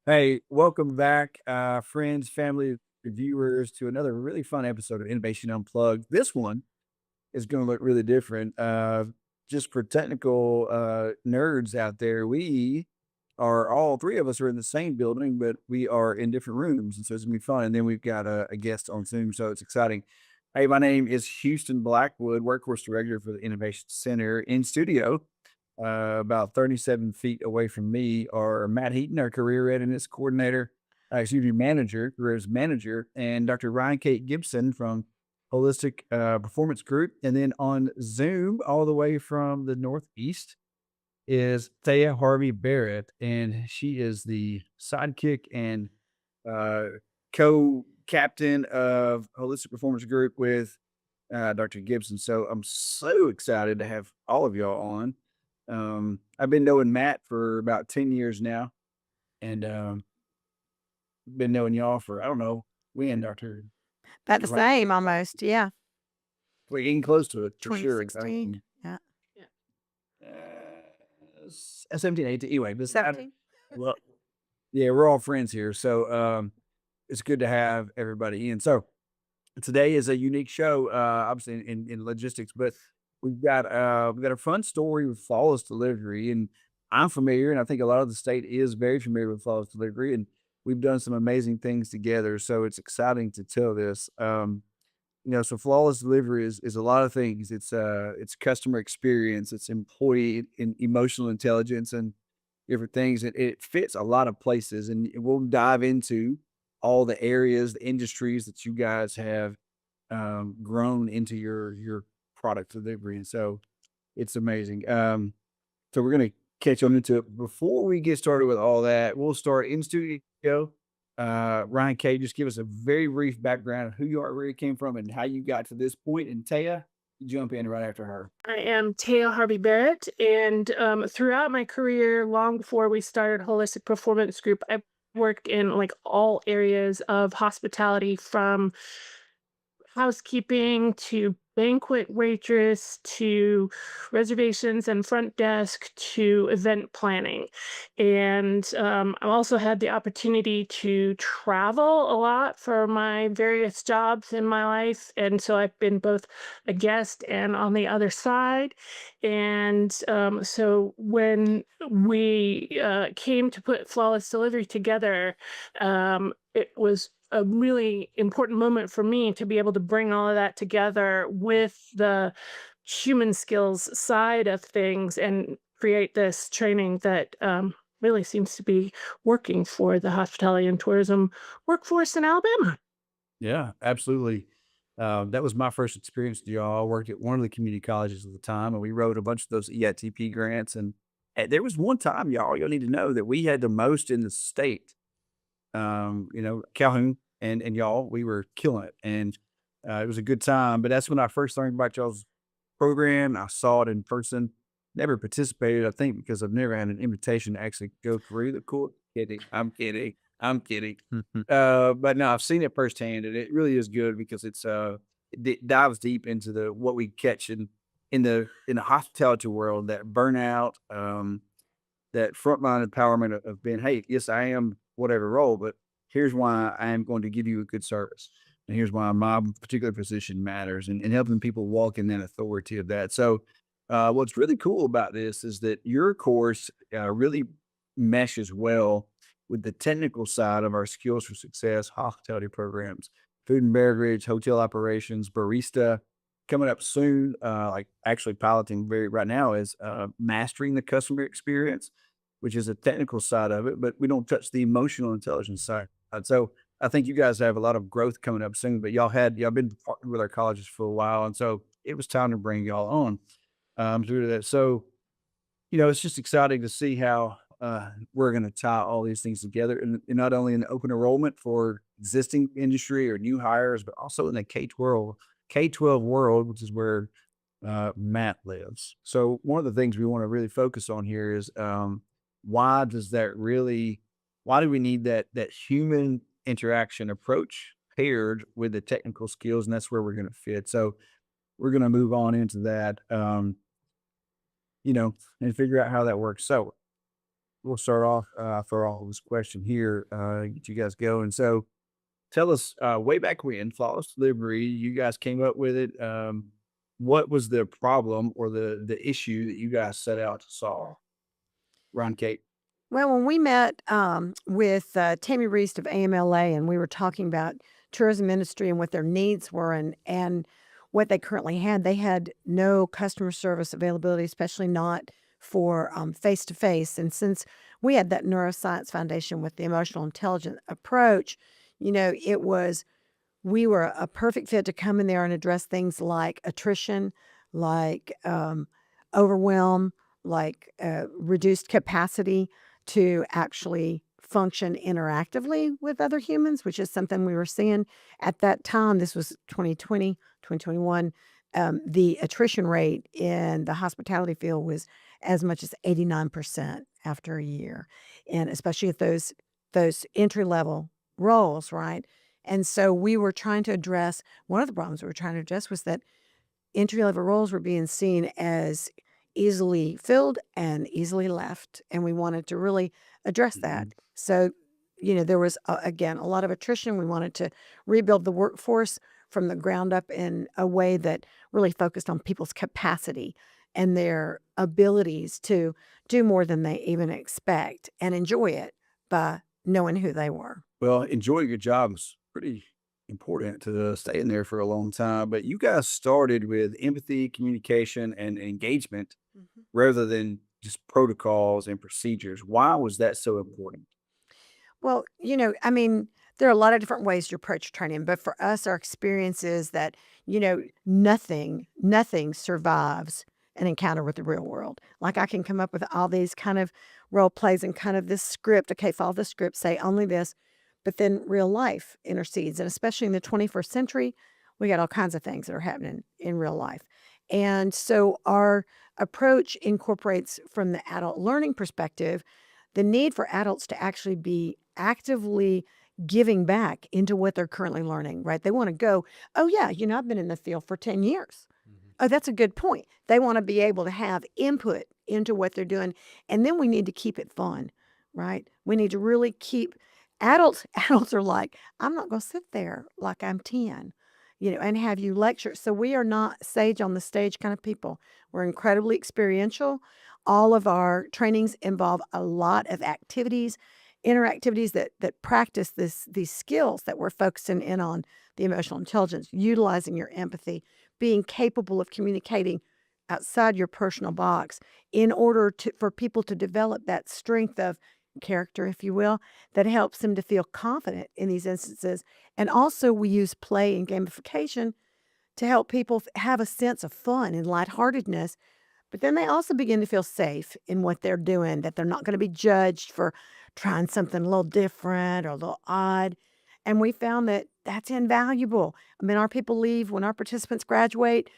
Hey, welcome back, friends, family, viewers, to another really fun episode of Innovation Unplugged. This one is going to look really different. Just for technical nerds out there, we are all three of us are in the same building, but we are in different rooms, and so it's gonna be fun. And then we've got a guest on Zoom, so it's exciting. Hey, my name is Houston Blackwood, Workforce Director for the Innovation Center in studio. About 37 feet away from me are Matt Heaton, our career readiness coordinator, careers manager, and Dr. Ryan-Cate Gibson from Holistic Performance Group. And then on Zoom, all the way from the Northeast, is Thea Harvey-Barrett, and she is the sidekick and uh, co-captain of Holistic Performance Group with Dr. Gibson. So I'm so excited to have all of y'all on. I've been knowing Matt for about 10 years now, and been knowing y'all for, I don't know, when, Dr. About the Right. same almost, yeah, We're getting close to it for sure. 2016, yeah. Yeah. 17, 18. Anyway, this, 17? well, yeah, we're all friends here. So it's good to have everybody in. So today is a unique show, obviously in logistics, but we've got a fun story with flawless delivery, and I'm familiar, and I think a lot of the state is very familiar with flawless delivery, and we've done some amazing things together. So it's exciting to tell this. So flawless delivery is a lot of things. It's customer experience, it's employee and emotional intelligence, and different things. It fits a lot of places, and we'll dive into all the areas, the industries that you guys have grown into your product delivery, and so it's amazing. So we're gonna catch on into it. Before we get started with all that, we'll start in studio. Ryan-Cate, just give us a very brief background of who you are, where you came from, and how you got to this point. And Taya, you jump in right after her. I am Thea Harvey-Barrett, and throughout my career, long before we started Holistic Performance Group, I worked in like all areas of hospitality, from housekeeping to banquet waitress to reservations and front desk to event planning. And I also had the opportunity to travel a lot for my various jobs in my life. And so I've been both a guest and on the other side. And so when we came to put Flawless Delivery together, it was a really important moment for me to be able to bring all of that together with the human skills side of things and create this training that really seems to be working for the hospitality and tourism workforce in Alabama. Yeah, absolutely. That was my first experience with y'all. I worked at one of the community colleges at the time, and we wrote a bunch of those EITP grants. And there was one time, y'all need to know that we had the most in the state. Calhoun and y'all, we were killing it, and it was a good time. But that's when I first learned about y'all's program. I saw it in person. Never participated, I think, because I've never had an invitation to actually go through the course. Kidding. I'm kidding. I'm kidding. But no, I've seen it firsthand, and it really is good because it dives deep into the what we catch in the hospitality world, that burnout, that frontline empowerment of being, hey, yes, I am whatever role, but here's why I am going to give you a good service. And here's why my particular position matters, and helping people walk in that authority of that. So, what's really cool about this is that your course really meshes well with the technical side of our skills for success hospitality programs, food and beverage, hotel operations, barista. Coming up soon, like actually piloting very right now, is mastering the customer experience, which is a technical side of it, but we don't touch the emotional intelligence side. So I think you guys have a lot of growth coming up soon, but y'all been partnered with our colleges for a while, and so it was time to bring y'all on due to that. So it's just exciting to see how we're going to tie all these things together, and not only in the open enrollment for existing industry or new hires, but also in the K-12 world, which is where Matt lives. So one of the things we want to really focus on here is why does that really why do we need that human interaction approach paired with the technical skills, and that's where we're going to fit. So we're going to move on into that, and figure out how that works. So we'll start off for all this question here. Get you guys going. So tell us, way back when flawless delivery, you guys came up with it. What was the problem or the issue that you guys set out to solve? Ron Kate. Well, when we met with Tammy Reist of AMLA, and we were talking about tourism industry and what their needs were, and what they currently had, they had no customer service availability, especially not for face to face. And since we had that neuroscience foundation with the emotional intelligence approach, it was we were a perfect fit to come in there and address things like attrition, like overwhelm, like reduced capacity to actually function interactively with other humans, which is something we were seeing at that time. This was 2020, 2021. The attrition rate in the hospitality field was as much as 89% after a year, and especially at those entry level roles, right? And so we were trying to address one of the problems we were trying to address was that entry level roles were being seen as easily filled and easily left. And we wanted to really address that. Mhm. So, there was, again, a lot of attrition. We wanted to rebuild the workforce from the ground up in a way that really focused on people's capacity and their abilities to do more than they even expect and enjoy it by knowing who they were. Well, enjoying your job is pretty important to stay in there for a long time. But you guys started with empathy, communication, and engagement Mhm. rather than just protocols and procedures. Why was that so important? Well, I mean, there are a lot of different ways to approach training, but for us, our experience is that, nothing survives an encounter with the real world. Like I can come up with all these kind of role plays and kind of this script. Okay, follow the script, say only this, but then real life intercedes. And especially in the 21st century, we got all kinds of things that are happening in real life. And so our approach incorporates from the adult learning perspective the need for adults to actually be actively giving back into what they're currently learning, right? They want to go, oh, yeah, I've been in the field for 10 years. Mhm. Oh, that's a good point. They want to be able to have input into what they're doing. And then we need to keep it fun, right? We need to really keep adults, adults are like, I'm not going to sit there like I'm 10, and have you lecture. So we are not sage on the stage kind of people. We're incredibly experiential. All of our trainings involve a lot of activities, interactivities that practice these skills that we're focusing in on the emotional intelligence, utilizing your empathy, being capable of communicating outside your personal box in order for people to develop that strength of character, if you will, that helps them to feel confident in these instances. And also we use play and gamification to help people have a sense of fun and lightheartedness, but then they also begin to feel safe in what they're doing, that they're not going to be judged for trying something a little different or a little odd. And we found that that's invaluable. I mean, our people leave when our participants graduate,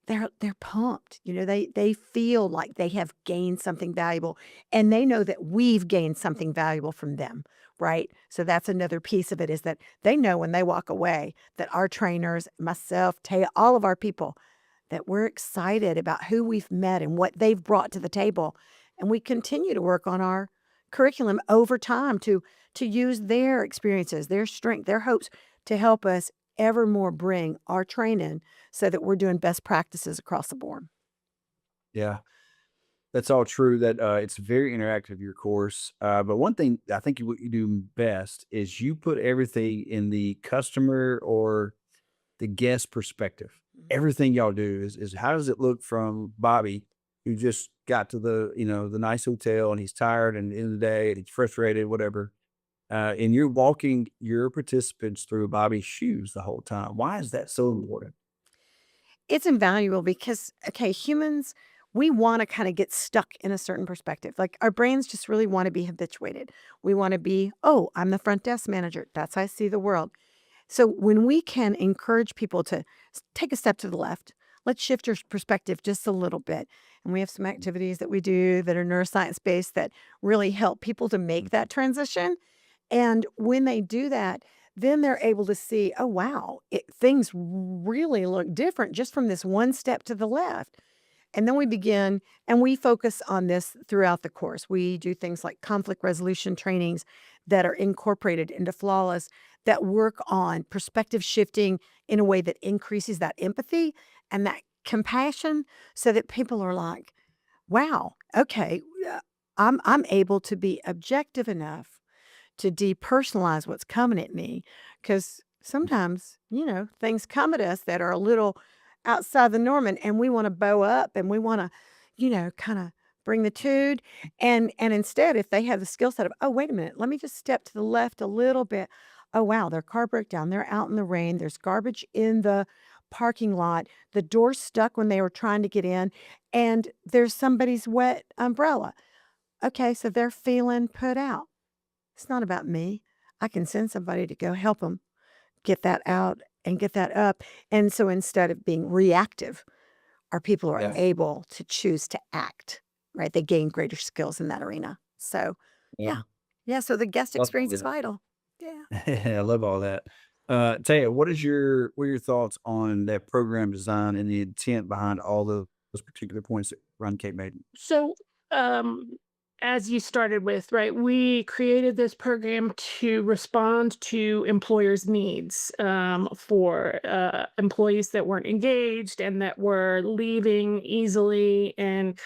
they're pumped. They feel like they have gained something valuable, and they know that we've gained something valuable from them, right? So that's another piece of it is that they know when they walk away that our trainers, myself, Taya, all of our people, that we're excited about who we've met and what they've brought to the table. And we continue to work on our curriculum over time to use their experiences, their strength, their hopes to help us ever more bring our training so that we're doing best practices across the board. Yeah, that's all true. That it's very interactive, your course. But one thing I think what you do best is you put everything in the customer or the guest perspective. Mhm. Everything y'all do is how does it look from Bobby, who just got to the nice hotel and he's tired and at the end of the day and he's frustrated, whatever. And you're walking your participants through Bobby's shoes the whole time. Why is that so important? It's invaluable because, okay, humans, we want to kind of get stuck in a certain perspective. Like our brains just really want to be habituated. We want to be, oh, I'm the front desk manager. That's how I see the world. So when we can encourage people to take a step to the left, let's shift your perspective just a little bit. And we have some activities that we do that are neuroscience based that really help people to make that transition. And when they do that, then they're able to see, oh, wow, things really look different just from this one step to the left. And then we begin, and we focus on this throughout the course. We do things like conflict resolution trainings that are incorporated into Flawless that work on perspective shifting in a way that increases that empathy and that compassion so that people are like, wow, okay, I'm able to be objective enough to depersonalize what's coming at me, because sometimes, things come at us that are a little outside the norm, and we want to bow up and we want to, kind of bring the tude. And instead, if they have the skill set of, oh, wait a minute, let me just step to the left a little bit. Oh, wow, their car broke down. They're out in the rain. There's garbage in the parking lot. The door's stuck when they were trying to get in, and there's somebody's wet umbrella. Okay, so they're feeling put out. It's not about me. I can send somebody to go help them get that out and get that up. And so instead of being reactive, our people are Yeah. able to choose to act, right? They gain greater skills in that arena. So, Yeah. yeah. Yeah. So the guest Love all experience is that. vital. Yeah. I love all that. Taya, what are your thoughts on that program design and the intent behind all those particular points that Ryan-Cate made? So, um, as you started with, right, we created this program to respond to employers' needs for employees that weren't engaged and that were leaving easily and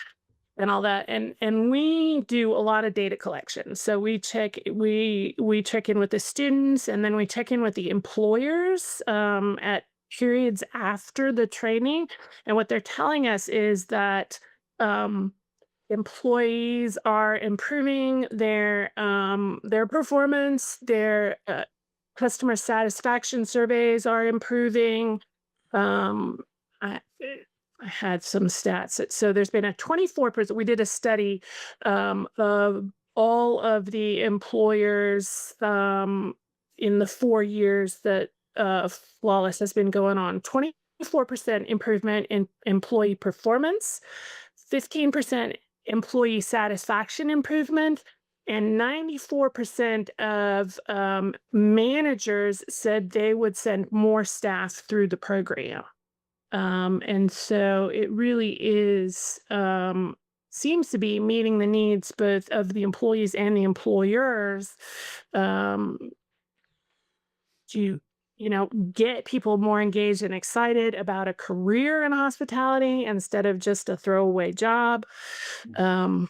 all that. And we do a lot of data collection. So we check in with the students, and then we check in with the employers at periods after the training. And what they're telling us is that um, employees are improving their performance, their customer satisfaction surveys are improving. um I, I had some stats. So there's been a 24%. We did a study of all of the employers in the 4 years that Flawless has been going on. 24% improvement in employee performance, 15% employee satisfaction improvement, and 94% of managers said they would send more staff through the program. And so it really is, seems to be meeting the needs both of the employees and the employers, um, to, get people more engaged and excited about a career in hospitality instead of just a throwaway job. Um,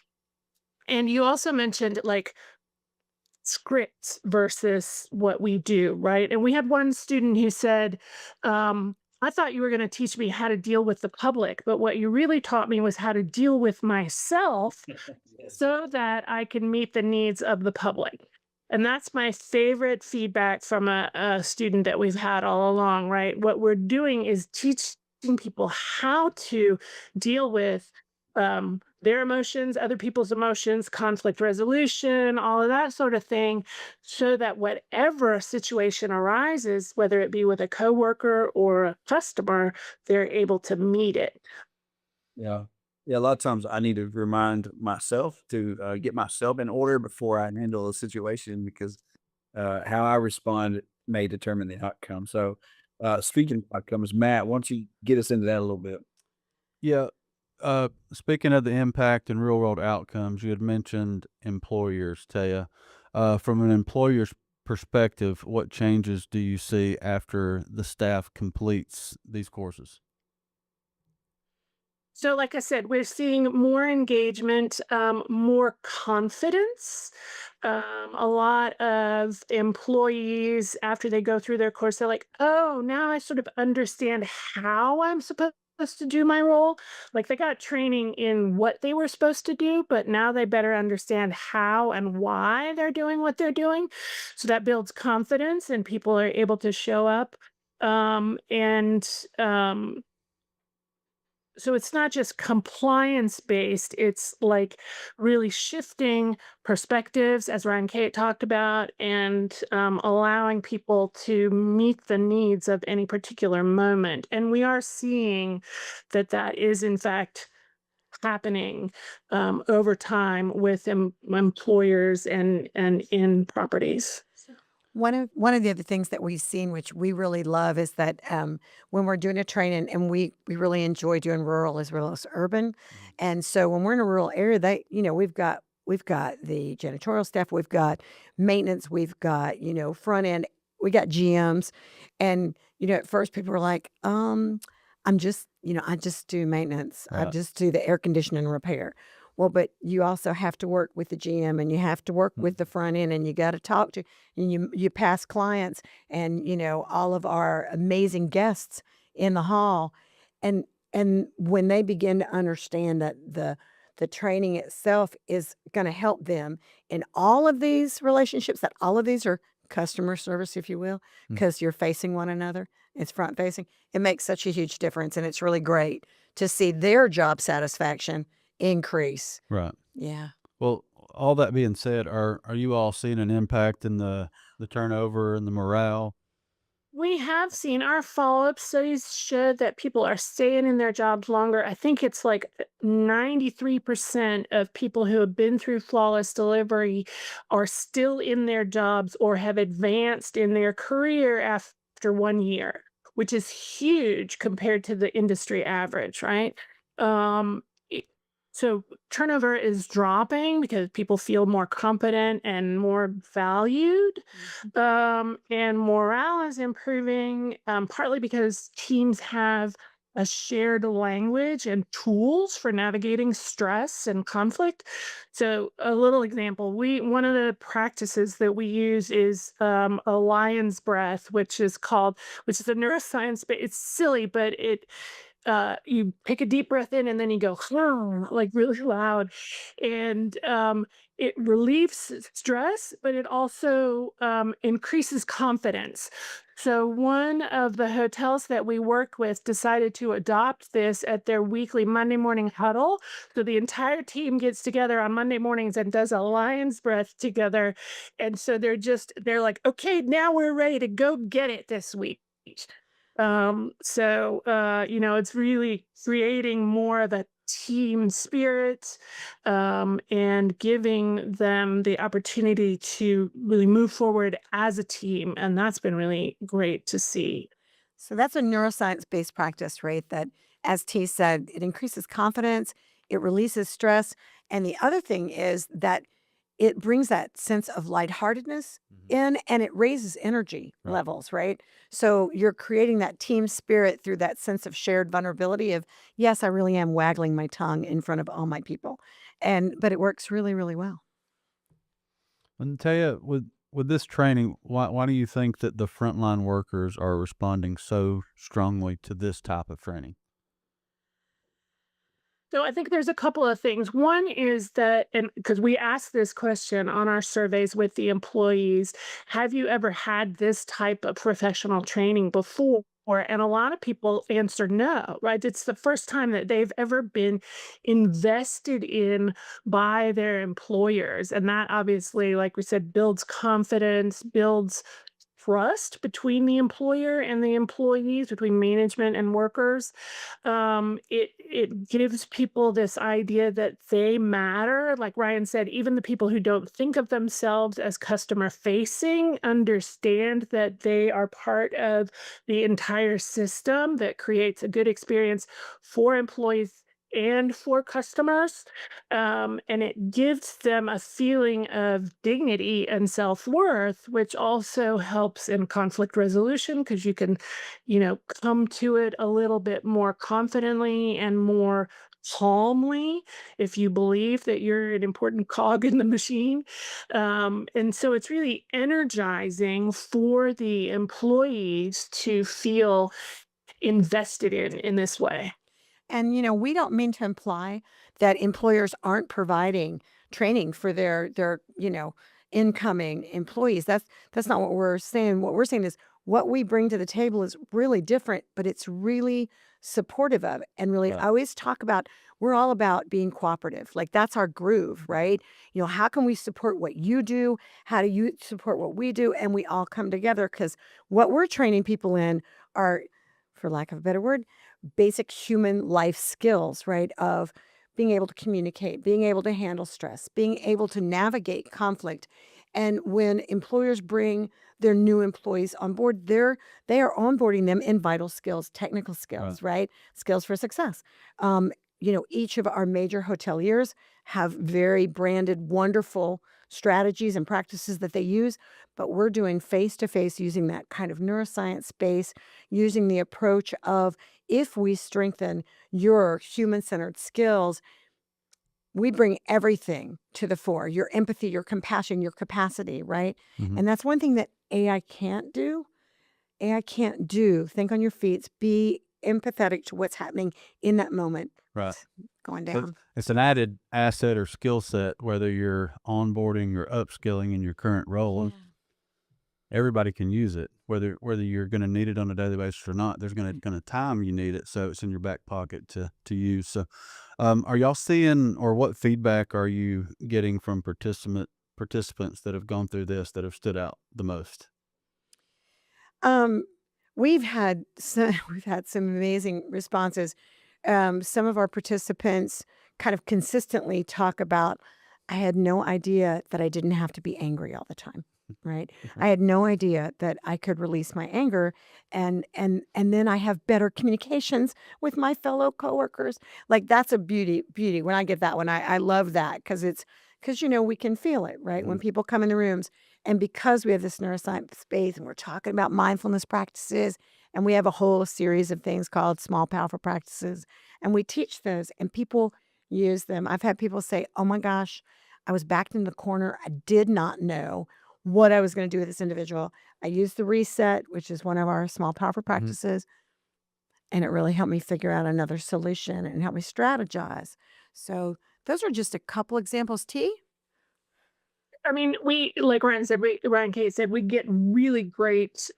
and you also mentioned like scripts versus what we do, right? And we had one student who said, I thought you were going to teach me how to deal with the public, but what you really taught me was how to deal with myself Yes. so that I can meet the needs of the public. And that's my favorite feedback from a student that we've had all along, right? What we're doing is teaching people how to deal with their emotions, other people's emotions, conflict resolution, all of that sort of thing, so that whatever situation arises, whether it be with a coworker or a customer, they're able to meet it. Yeah. Yeah, a lot of times I need to remind myself to, get myself in order before I handle a situation because, how I respond may determine the outcome. So, speaking of outcomes, Matt, why don't you get us into that a little bit? Yeah. Speaking of the impact and real world outcomes, you had mentioned employers, Taya. From an employer's perspective, what changes do you see after the staff completes these courses? So, like I said, we're seeing more engagement, more confidence. A lot of employees, after they go through their course, they're like, oh, now I sort of understand how I'm supposed to do my role. Like they got training in what they were supposed to do, but now they better understand how and why they're doing what they're doing. So that builds confidence, and people are able to show up. And So it's not just compliance based, it's like really shifting perspectives, as Ryan-Cate talked about, and allowing people to meet the needs of any particular moment. And we are seeing that that is, in fact, happening over time with employers and in properties. So. One of the other things that we've seen, which we really love, is that when we're doing a training, and we really enjoy doing rural as well as urban, and so when we're in a rural area, we've got the janitorial staff, we've got maintenance, we've got front end, we got GMs, and at first people were like, I just do maintenance, I Right. just do the air conditioning repair. Well, but you also have to work with the GM, and you have to work with the front end, and you got to talk to, and you pass clients, and all of our amazing guests in the hall, and when they begin to understand that the training itself is going to help them in all of these relationships, that all of these are customer service, if you will, Mm. because you're facing one another, it's front facing, it makes such a huge difference, and it's really great to see their job satisfaction increase. Right. Yeah. Well, all that being said, are you all seeing an impact in the turnover and the morale? We have seen our follow-up studies showed that people are staying in their jobs longer. I think it's like 93% of people who have been through flawless delivery are still in their jobs or have advanced in their career after 1 year, which is huge compared to the industry average, right? Um, i- so turnover is dropping because people feel more competent and more valued, and morale is improving, partly because teams have a shared language and tools for navigating stress and conflict. So, a little example: we one of the practices that we use is a lion's breath, which is a neuroscience. But it's silly, but you take a deep breath in and then you go like really loud, and it relieves stress, but it also increases confidence. So one of the hotels that we work with decided to adopt this at their weekly Monday morning huddle. So the entire team gets together on Monday mornings and does a lion's breath together. And so they're like, okay, now we're ready to go get it this week. It's really creating more of a team spirit, and giving them the opportunity to really move forward as a team. And that's been really great to see. So that's a neuroscience based practice, right? That, as T said, it increases confidence, it releases stress. And the other thing is that it brings that sense of lightheartedness Mhm. in, and it raises energy Right. levels, right? So you're creating that team spirit through that sense of shared vulnerability of, yes, I really am waggling my tongue in front of all my people. But it works really, really well. And Taya, with this training, why do you think that the frontline workers are responding so strongly to this type of training? So I think there's a couple of things. One is that, and because we asked this question on our surveys with the employees, have you ever had this type of professional training before? And a lot of people answer no, right? It's the first time that they've ever been invested in by their employers. And that obviously, like we said, builds confidence, builds trust between the employer and the employees, between management and workers. It gives people this idea that they matter. Like Ryan said, even the people who don't think of themselves as customer facing understand that they are part of the entire system that creates a good experience for employees and for customers. And it gives them a feeling of dignity and self-worth, which also helps in conflict resolution because you can, come to it a little bit more confidently and more calmly if you believe that you're an important cog in the machine. And so it's really energizing for the employees to feel invested in this way. And we don't mean to imply that employers aren't providing training for their incoming employees. That's not what we're saying. What we're saying is what we bring to the table is really different, but it's really supportive of it. And really, Right. I always talk about, we're all about being cooperative. Like, that's our groove, right? How can we support what you do? How do you support what we do? And we all come together, because what we're training people in are, for lack of a better word, basic human life skills, right? Of being able to communicate, being able to handle stress, being able to navigate conflict, And when employers bring their new employees on board, they are onboarding them in vital skills, technical Right. skills, right? Skills for success. Each of our major hoteliers have very branded, wonderful strategies and practices that they use, but we're doing face to face using that kind of neuroscience space, using the approach of if we strengthen your human centered skills, we bring everything to the fore, your empathy, your compassion, your capacity, right? Mhm. And that's one thing that AI can't do. AI can't do. Think on your feet, be empathetic to what's happening in that moment. Right. It's going So down. it's an added asset or skill set, whether you're onboarding or upskilling in your current role. Yeah. Everybody can use it, whether you're going to need it on a daily basis or not. There's going to time you need it, so it's in your back pocket to use. So, are y'all seeing, or what feedback are you getting from participants that have gone through this that have stood out the most? Um, we've had we've had some amazing responses. Some of our participants kind of consistently talk about, I had no idea that I didn't have to be angry all the time, right? I had no idea that I could release my anger and then I have better communications with my fellow coworkers. Like that's a beauty. When I get that one, I love that because because we can feel it, right? When Mhm. people come in the rooms and because we have this neuroscience space and we're talking about mindfulness practices, and we have a whole series of things called small, powerful practices, and we teach those, and people use them. I've had people say, oh my gosh, I was backed in the corner. I did not know what I was going to do with this individual. I used the reset, which is one of our small, powerful Mhm. practices, and it really helped me figure out another solution and help me strategize. So, those are just a couple examples. T? I mean, we like Ryan-Cate said, we get really great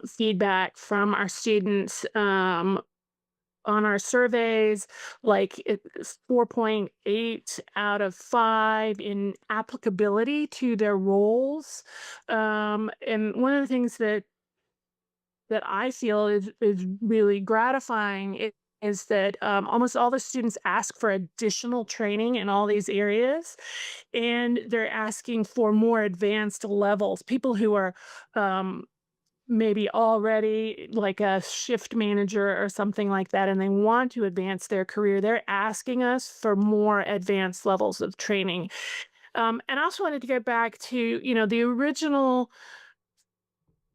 feedback from our students on our surveys. Like it's 4.8 out of 5 in applicability to their roles. And one of the things that I feel is really gratifying is that almost all the students ask for additional training in all these areas, and they're asking for more advanced levels. People who are maybe already like a shift manager or something like that, and they want to advance their career, they're asking us for more advanced levels of training. And I also wanted to get back to the original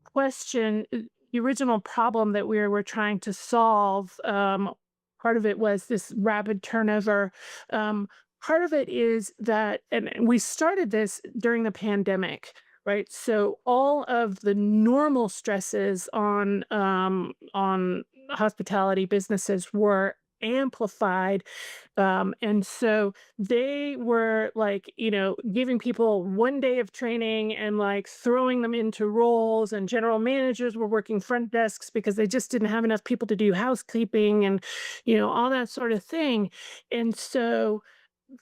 question, the original problem that we were trying to solve. Part of it was this rapid turnover. Um, Part of it is that, and we started this during the pandemic, right? So all of the normal stresses on hospitality businesses were amplified, and so they were like, giving people 1 day of training and like throwing them into roles, and general managers were working front desks because they just didn't have enough people to do housekeeping and, all that sort of thing. And so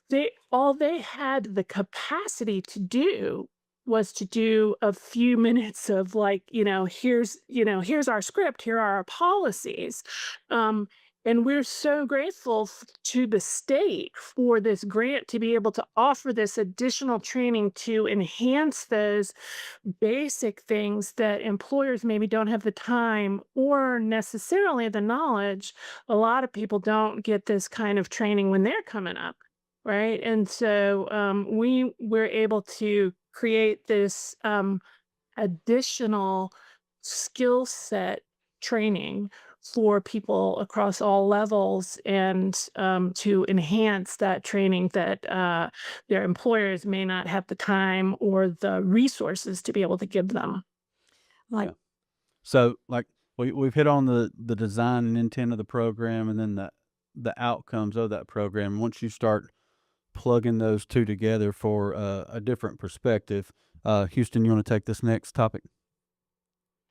they had the capacity to do was to do a few minutes of like, here's our script, here are our policies. Um, and we're so grateful to the state for this grant to be able to offer this additional training to enhance those basic things that employers maybe don't have the time or necessarily the knowledge. A lot of people don't get this kind of training when they're coming up, right? And so we were able to create this additional skill set training for people across all levels, and to enhance that training that their employers may not have the time or the resources to be able to give them. Like, Yeah. So, like, we've hit on the design and intent of the program, and then the outcomes of that program. Once you start plugging those two together for a different perspective, Houston, you want to take this next topic?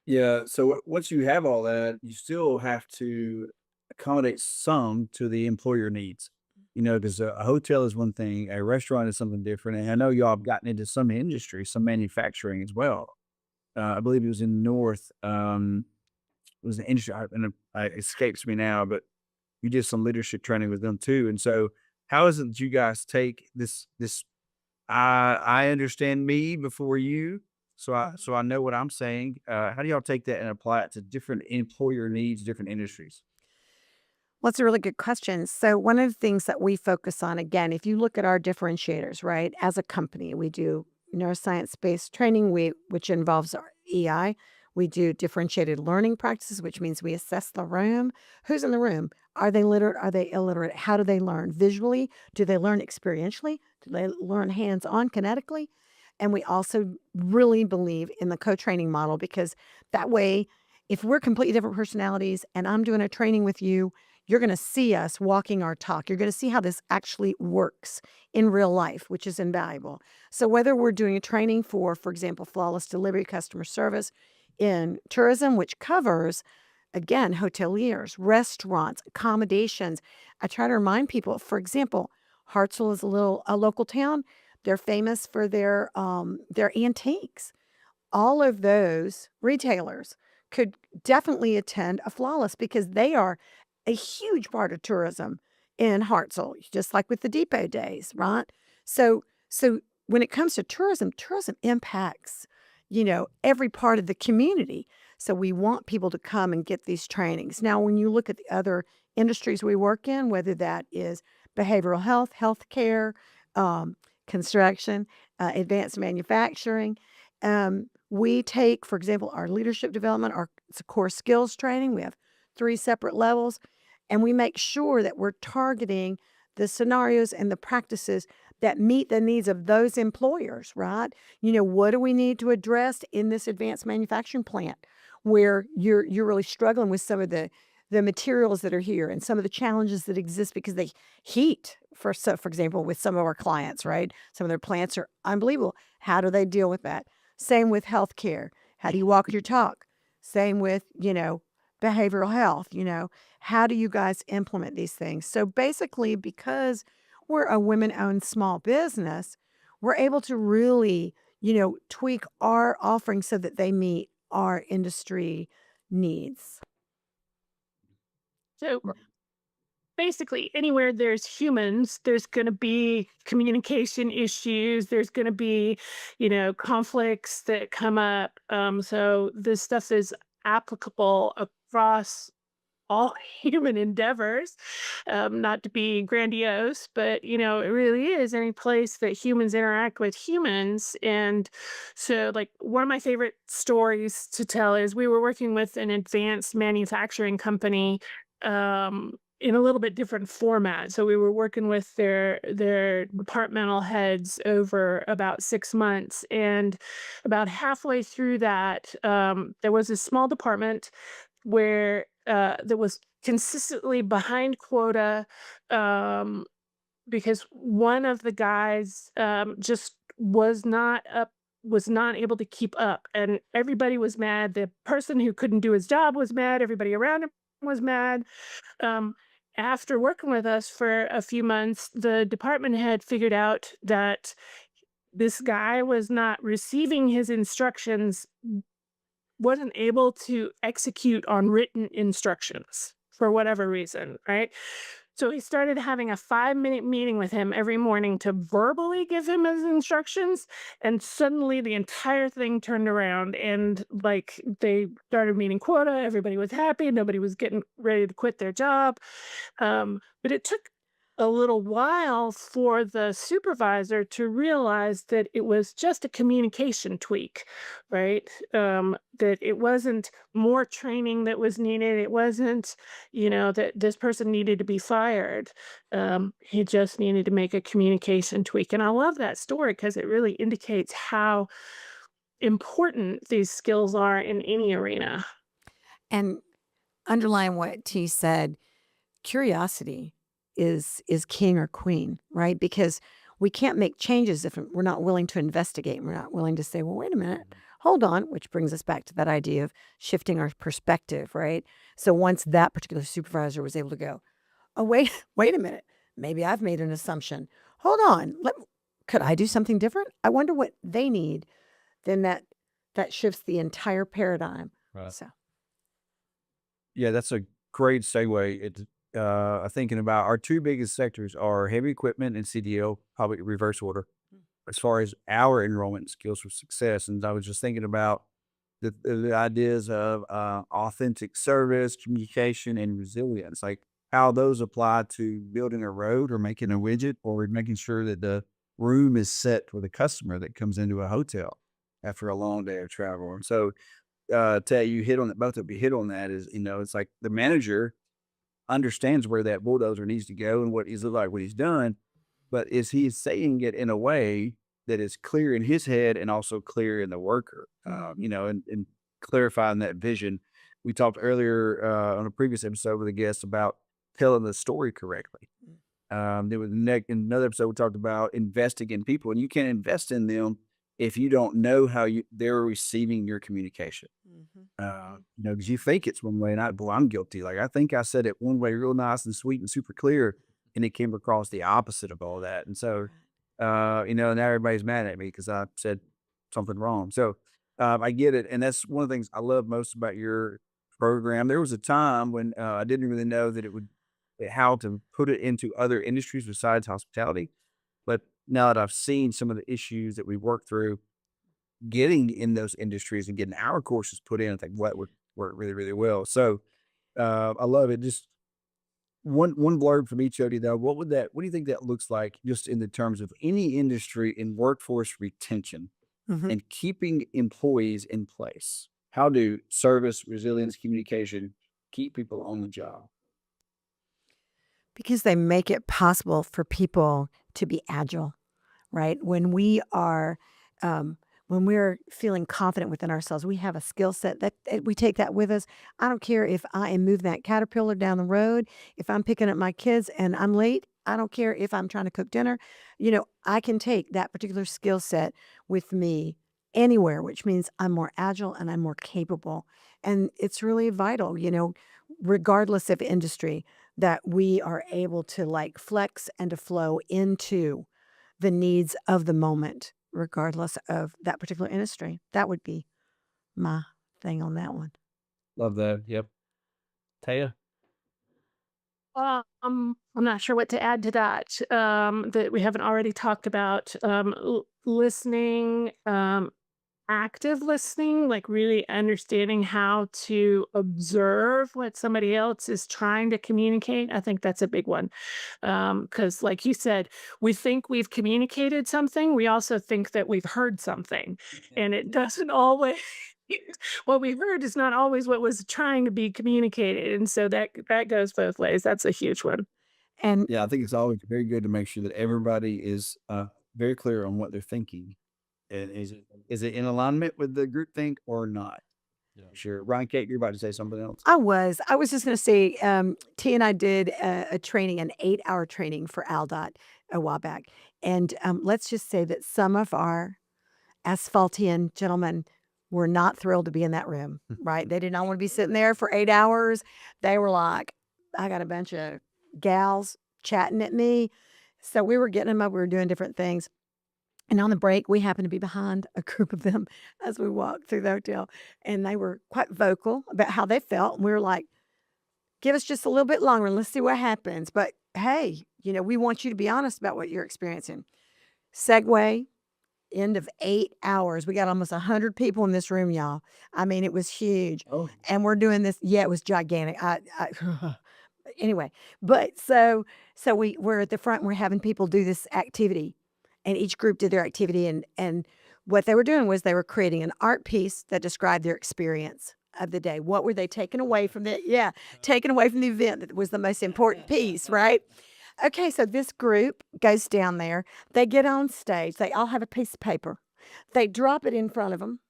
Yeah. So once you have all that, you still have to accommodate some to the employer needs. Because a hotel is one thing, a restaurant is something different. And I know y'all have gotten into some industry, some manufacturing as well. I believe it was in North. It was an industry, and it escapes me now, but you did some leadership training with them too. And so, how is it that you guys take this I understand me before you, so I know what I'm saying. How do y'all take that and apply it to different employer needs, different industries? Well, it's a really good question. So, one of the things that we focus on, again, if you look at our differentiators, right, as a company, we do neuroscience based training, which involves our EI. We do differentiated learning practices, which means we assess the room. Who's in the room? Are they literate? Are they illiterate? How do they learn? Visually? Do they learn experientially? Do they learn hands on, kinetically? And we also really believe in the co training model because that way, if we're completely different personalities and I'm doing a training with you, you're going to see us walking our talk. You're going to see how this actually works in real life, which is invaluable. So, whether we're doing a training for example, flawless delivery, customer service in tourism, which covers, again, hoteliers, restaurants, accommodations, I try to remind people, for example, Hartselle is a local town. They're famous for their antiques. All of those retailers could definitely attend a Flawless because they are a huge part of tourism in Hartselle, just like with the Depot days, right? So when it comes to tourism, tourism impacts, every part of the community. So we want people to come and get these trainings. Now, when you look at the other industries we work in, whether that is behavioral health, healthcare, um, construction, advanced manufacturing, we take, for example, our leadership development, it's a core skills training. We have 3 separate levels, and we make sure that we're targeting the scenarios and the practices that meet the needs of those employers, right? What do we need to address in this advanced manufacturing plant where you're really struggling with some of the materials that are here and some of the challenges that exist because they heat for example, with some of our clients, right? Some of their plants are unbelievable. How do they deal with that? Same with healthcare. How do you walk your talk? Same with, behavioral health, how do you guys implement these things? So basically, because we're a women-owned small business, we're able to really, tweak our offerings so that they meet our industry needs. So basically, anywhere there's humans, there's going to be communication issues. There's going to be, conflicts that come up. So this stuff is applicable across all human endeavors. Not to be grandiose, but it really is any place that humans interact with humans. And so, like, one of my favorite stories to tell is we were working with an advanced manufacturing company. In a little bit different format. So we were working with their departmental heads over about 6 months, and about halfway through that, there was a small department where that was consistently behind quota, um, because one of the guys just was not able to keep up, and everybody was mad. The person who couldn't do his job was mad. Everybody around him was mad. um, After working with us for a few months, the department head figured out that this guy was not receiving his instructions, wasn't able to execute on written instructions for whatever reason, right? So he started having a 5-minute meeting with him every morning to verbally give him his instructions. And suddenly the entire thing turned around and, like, they started meeting quota. Everybody was happy. Nobody was getting ready to quit their job. But it took a little while for the supervisor to realize that it was just a communication tweak, right? That it wasn't more training that was needed. It wasn't, that this person needed to be fired. He just needed to make a communication tweak. And I love that story because it really indicates how important these skills are in any arena. And underlying what T said, curiosity is king or queen, right? Because we can't make changes if we're not willing to investigate. We're not willing to say, well, wait a minute, hold on, which brings us back to that idea of shifting our perspective, right? So once that particular supervisor was able to go, oh, wait a minute, maybe I've made an assumption. Hold on, could I do something different? I wonder what they need. Then that shifts the entire paradigm. Right. So Yeah, that's a great segue. Thinking about our two biggest sectors are heavy equipment and CDL, probably reverse order. as far as our enrollment skills for success. And I was just thinking about the ideas of authentic service, communication, and resilience, like how those apply to building a road or making a widget or making sure that the room is set for the customer that comes into a hotel after a long day of travel. And so, Ted, you hit on it, both of you hit on that is, it's like the manager understands where that bulldozer needs to go and what he's look like, what he's done, but is he saying it in a way that is clear in his head and also clear in the worker, and clarifying that vision. We talked earlier on a previous episode with a guest about telling the story correctly. There was in another episode we talked about investing in people, and you can't invest in them if you don't know how they're receiving your communication. Because you think it's one way, and I'm guilty. Like I think I said it one way, real nice and sweet and super clear, and it came across the opposite of all that. And so, now everybody's mad at me because I said something wrong. So I get it, and that's one of the things I love most about your program. There was a time when I didn't really know that how to put it into other industries besides hospitality, but now that I've seen some of the issues that we work through, getting in those industries and getting our courses put in, I think what would work really, really well. So I love it. Just one blurb from each of you though. What do you think that looks like just in the terms of any industry in workforce retention Mhm. and keeping employees in place? How do service, resilience, communication keep people on the job? Because they make it possible for people to be agile, right? When we're feeling confident within ourselves, we have a skill set that we take that with us. I don't care if I am moving that caterpillar down the road, if I'm picking up my kids and I'm late. I don't care if I'm trying to cook dinner. I can take that particular skill set with me anywhere, which means I'm more agile and I'm more capable. And it's really vital, regardless of industry, that we are able to like flex and to flow into the needs of the moment, regardless of that particular industry. That would be my thing on that one. Love that. Yep. Taya? I'm not sure what to add to that, that we haven't already talked about. Listening, active listening, like really understanding how to observe what somebody else is trying to communicate. I think that's a big one. Because, like you said, we think we've communicated something. We also think that we've heard something, and it doesn't always. What we heard is not always what was trying to be communicated, and so that goes both ways. That's a huge one. And Yeah, I think it's always very good to make sure that everybody is very clear on what they're thinking. And is it in alignment with the group think or not? Yeah. Sure. Ryan-Cate, you're about to say something else. I was just going to say, T and I did a training, an 8-hour training for ALDOT a while back. And let's just say that some of our asphaltian gentlemen were not thrilled to be in that room, right? They did not want to be sitting there for 8 hours. They were like, I got a bunch of gals chatting at me. So we were getting them up. We were doing different things. And on the break, we happened to be behind a group of them as we walked through the hotel. And they were quite vocal about how they felt. And we were like, give us just a little bit longer and let's see what happens. But hey, we want you to be honest about what you're experiencing. Segue, end of 8 hours. We got almost 100 people in this room, y'all. I mean, it was huge. Oh, And we're doing this. Yeah, it was gigantic. Anyway, but so we're at the front and we're having people do this activity, and each group did their activity, and what they were doing was they were creating an art piece that described their experience of the day. What were they taking away from taking away from the event that was the most important piece, right? Okay, so this group goes down there. They get on stage. They all have a piece of paper. They drop it in front of them.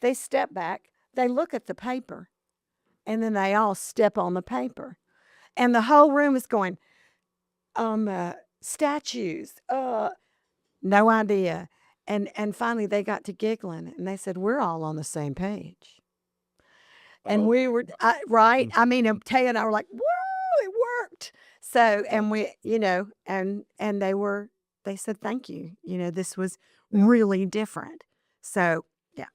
They step back. They look at the paper, and then they all step on the paper. And the whole room is going, statues, no idea. And finally they got to giggling and they said, we're all on the same page. And we were, right? I mean, Taya and I were like, woo, it worked. So, and we, and they said, thank you. This was really different. So, yeah.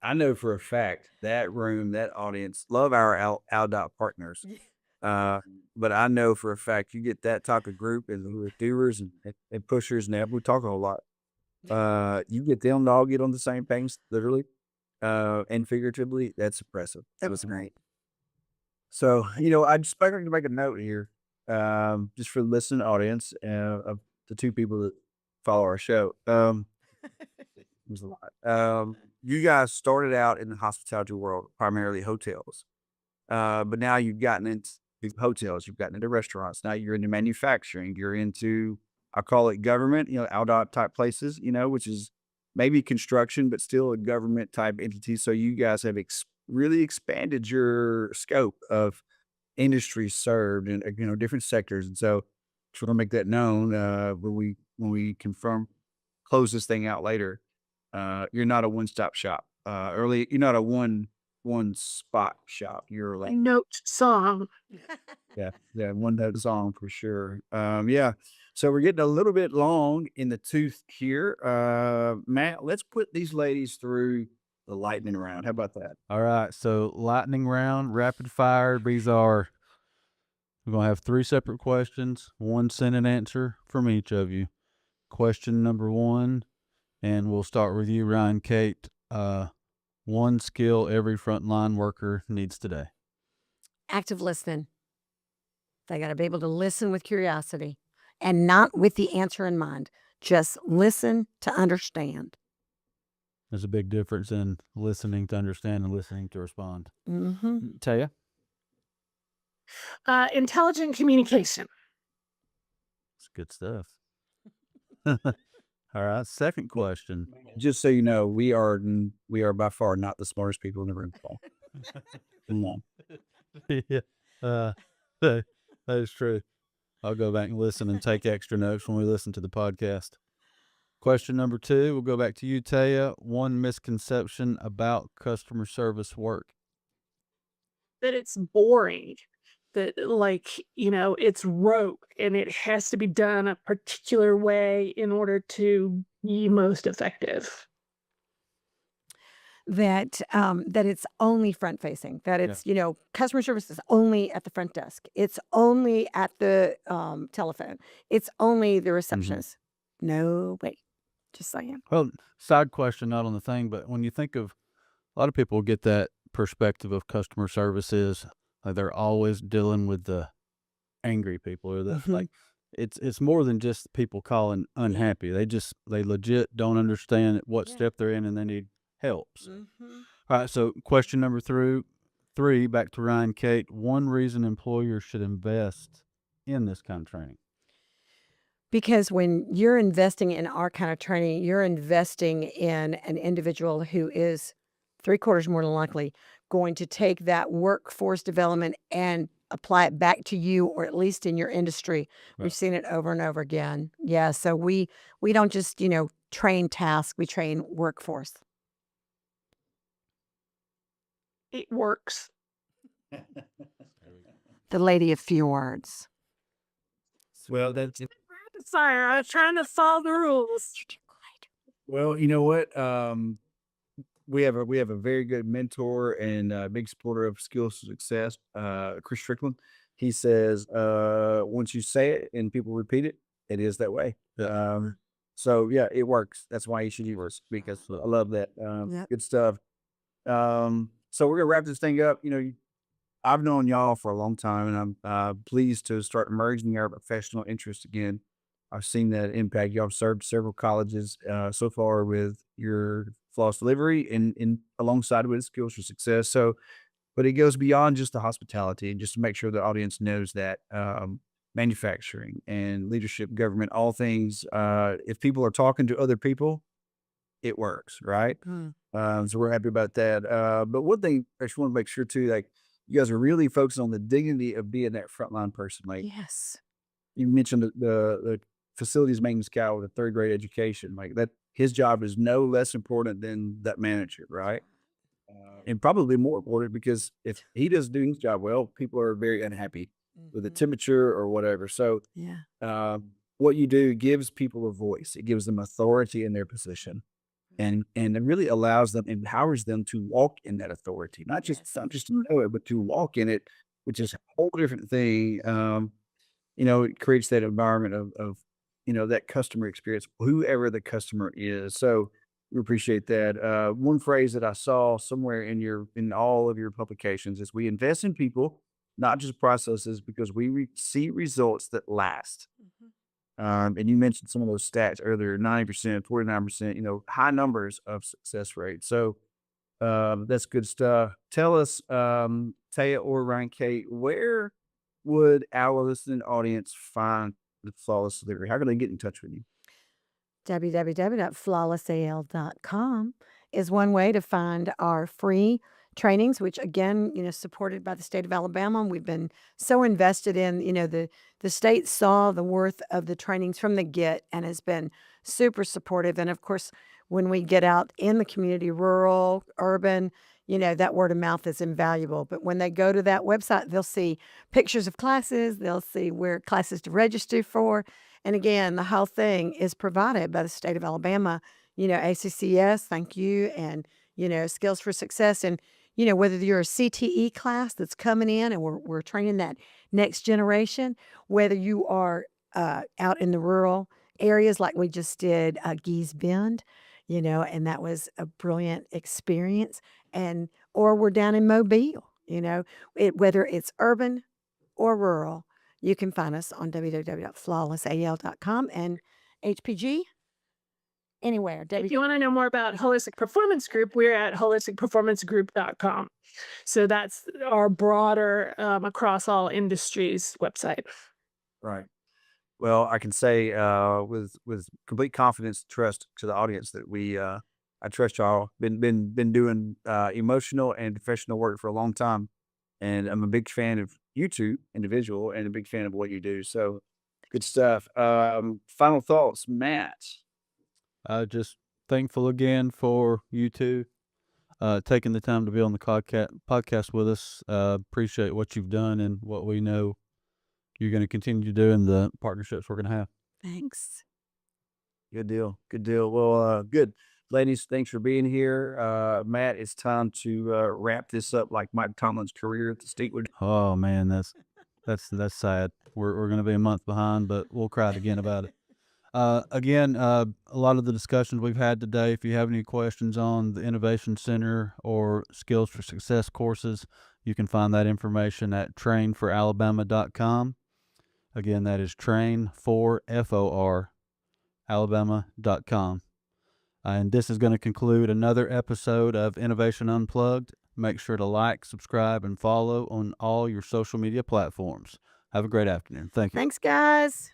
I know for a fact that room, that audience, love our Aldot partners. But I know for a fact you get that type of group and who are doers and pushers, and we talk a whole lot. You get them to all get on the same page, literally, and figuratively. That's impressive. That was great. So, I'm just going to make a note here, just for the listening audience, of the two people that follow our show. There's a lot. You guys started out in the hospitality world, primarily hotels, but now you've gotten into hotels, you've gotten into restaurants. Now you're into manufacturing. You're into, I call it government, outdoor type places, which is maybe construction, but still a government type entity. So you guys have really expanded your scope of industries served and different sectors. And so just want to make that known, when we close this thing out later. You're not a one-stop shop. You're not a one spot shop. You're like, Note song. yeah, one note song for sure. Yeah. So we're getting a little bit long in the tooth here. Matt, let's put these ladies through the lightning round. How about that? All right. So lightning round, rapid fire. We're going to have 3 separate questions, 1 sentence answer from each of you. Question number 1, and we'll start with you, Ryan-Cate. 1 skill every frontline worker needs today. Active listening. They got to be able to listen with curiosity and not with the answer in mind. Just listen to understand. There's a big difference in listening to understand and listening to respond. Mm-hmm. Thea? Intelligent communication. It's good stuff. All right. Second question. Just so you know, we are by far not the smartest people in the room, Paul. Come on. Yeah. That is true. I'll go back and listen and take extra notes when we listen to the podcast. Question number 2, we'll go back to you, Thea. 1 misconception about customer service work. That it's boring. That, it's rote and it has to be done a particular way in order to be most effective. That it's only front facing. That it's customer service is only at the front desk. It's only at the telephone. It's only the receptionist. No way. Just saying. Well, side question, not on the thing, but when you think of, a lot of people get that perspective of customer service is they're always dealing with the angry people, or the like. It's more than just people calling unhappy. They legit don't understand what step they're in and they need helps. All right. So question number 3, back to Ryan-Cate. 1 reason employers should invest in this kind of training. Because when you're investing in our kind of training, you're investing in an individual who is 3/4 more than likely going to take that workforce development and apply it back to you, or at least in your industry. Right. We've seen it over and over again. Yeah. So we don't just, train tasks, we train workforce. It works. The lady of few words. Well, that's Sorry, I was trying to follow the rules. Well, you know what? We have a very good mentor and big supporter of skills to success, Chris Strickland. He says, once you say it and people repeat it, it is that way. So yeah, it works. That's why you should use it, because I love that. Yep. Good stuff. So we're gonna wrap this thing up. I've known y'all for a long time, and I'm pleased to start merging our professional interests again. I've seen that impact. Y'all have served several colleges so far with your flawless delivery and alongside with skills for success. So, but it goes beyond just the hospitality, and just to make sure the audience knows that manufacturing and leadership, government, all things, if people are talking to other people, it works, right? So we're happy about that. But one thing I just want to make sure too, like, you guys are really focused on the dignity of being that frontline person. Like, Yes. you mentioned the facilities maintenance guy with a 3rd grade education, like that, his job is no less important than that manager, right? And probably more important, because if he doesn't do his job well, people are very unhappy with the temperature or whatever. So Yeah. what you do gives people a voice. It gives them authority in their position, and it really allows them, empowers them to walk in that authority, not just to know it, but to walk in it, which is a whole different thing. It creates that environment of that customer experience, whoever the customer is. So we appreciate that. One phrase that I saw somewhere in all of your publications is we invest in people, not just processes, because we see results that last. Mhm. And you mentioned some of those stats earlier, 90%, 49%, high numbers of success rate. So that's good stuff. Tell us, Taya or Ryan-Cate, where would our listening audience find the flawless delivery? How can they get in touch with you? www.flawlessal.com is one way to find our free trainings, which again, supported by the state of Alabama. We've been so invested in, the state saw the worth of the trainings from the get and has been super supportive. And of course, when we get out in the community, rural, urban, that word of mouth is invaluable. But when they go to that website, they'll see pictures of classes, they'll see where classes to register for. And again, the whole thing is provided by the state of Alabama, ACCS, thank you, and, Skills for Success. And, whether you're a CTE class that's coming in and we're training that next generation, whether you are out in the rural areas like we just did Gee's Bend, and that was a brilliant experience, or we're down in Mobile, whether it's urban or rural, you can find us on www.flawlessal.com and HPG anywhere. If you want to know more about Holistic Performance Group, we're at holisticperformancegroup.com. So that's our broader, across all industries website. Right. Well, I can say with complete confidence, trust to the audience that I trust y'all. Been doing emotional and professional work for a long time, and I'm a big fan of you two individual and a big fan of what you do. So good stuff. Final thoughts, Matt. Just thankful again for you two taking the time to be on the podcast with us. Appreciate what you've done and what we know you're going to continue to do and the partnerships we're going to have. Thanks. Good deal. Good deal. Well, good. Ladies, thanks for being here. Matt, it's time to wrap this up like Mike Tomlin's career at the Steepwood. Oh man, that's sad. We're going to be a month behind, but we'll cry again about it. Again, a lot of the discussions we've had today, if you have any questions on the Innovation Center or Skills for Success courses, you can find that information at trainforalabama.com. Again, that is train4for alabama.com. And this is going to conclude another episode of Innovation Unplugged. Make sure to like, subscribe, and follow on all your social media platforms. Have a great afternoon. Thank you. Thanks, guys.